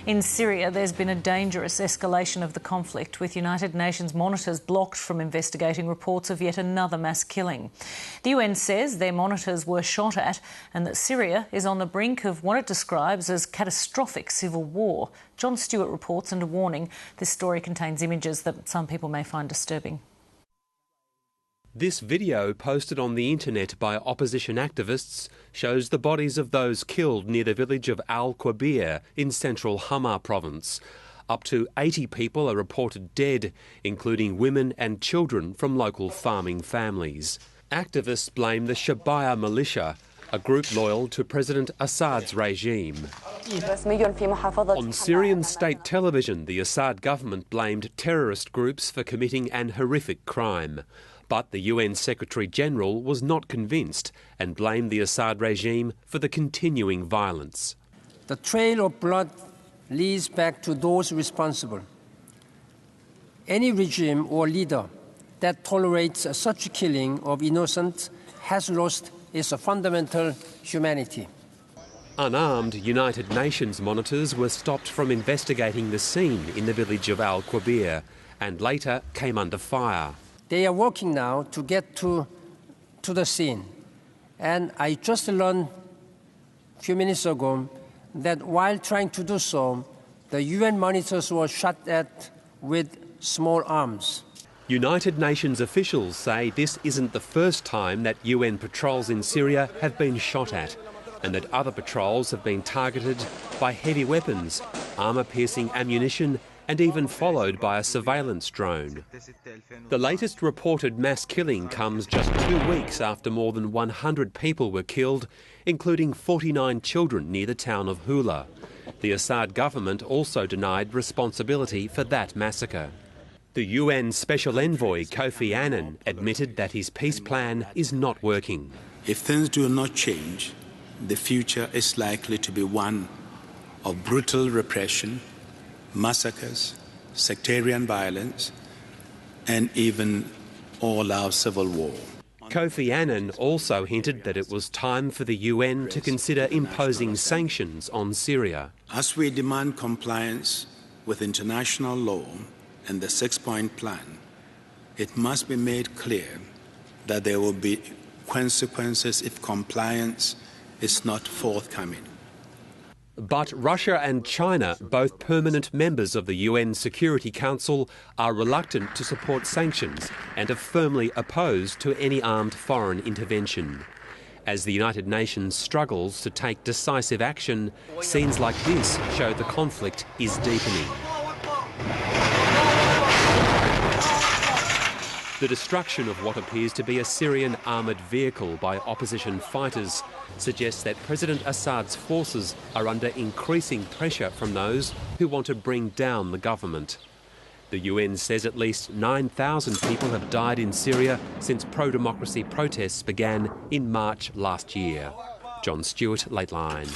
In Syria, there's been a dangerous escalation of the conflict, with United Nations monitors blocked from investigating reports of yet another mass killing. The UN says their monitors were shot at and that Syria is on the brink of what it describes as catastrophic civil war. John Stewart reports, and a warning, this story contains images that some people may find disturbing. This video, posted on the internet by opposition activists, shows the bodies of those killed near the village of Al-Quabir in central Hama province. Up to 80 people are reported dead, including women and children from local farming families. Activists blame the Shabaya militia, a group loyal to President Assad's regime. On Syrian state television, the Assad government blamed terrorist groups for committing an horrific crime. But the UN Secretary-General was not convinced and blamed the Assad regime for the continuing violence. The trail of blood leads back to those responsible. Any regime or leader that tolerates such killing of innocents has lost its fundamental humanity. Unarmed United Nations monitors were stopped from investigating the scene in the village of Al-Quabir and later came under fire. They are working now to get to the scene. And I just learned a few minutes ago that while trying to do so, the UN monitors were shot at with small arms. United Nations officials say this isn't the first time that UN patrols in Syria have been shot at, and that other patrols have been targeted by heavy weapons, armour-piercing ammunition, and even followed by a surveillance drone. The latest reported mass killing comes just 2 weeks after more than 100 people were killed, including 49 children near the town of Hula. The Assad government also denied responsibility for that massacre. The UN Special Envoy Kofi Annan admitted that his peace plan is not working. If things do not change, the future is likely to be one of brutal repression, massacres, sectarian violence, and even all-out civil war. Kofi Annan also hinted that it was time for the UN to consider imposing sanctions on Syria. As we demand compliance with international law and the six-point plan, it must be made clear that there will be consequences if compliance is not forthcoming. But Russia and China, both permanent members of the UN Security Council, are reluctant to support sanctions and are firmly opposed to any armed foreign intervention. As the United Nations struggles to take decisive action, scenes like this show the conflict is deepening. The destruction of what appears to be a Syrian armoured vehicle by opposition fighters suggests that President Assad's forces are under increasing pressure from those who want to bring down the government. The UN says at least 9,000 people have died in Syria since pro-democracy protests began in March last year. John Stewart, Lateline.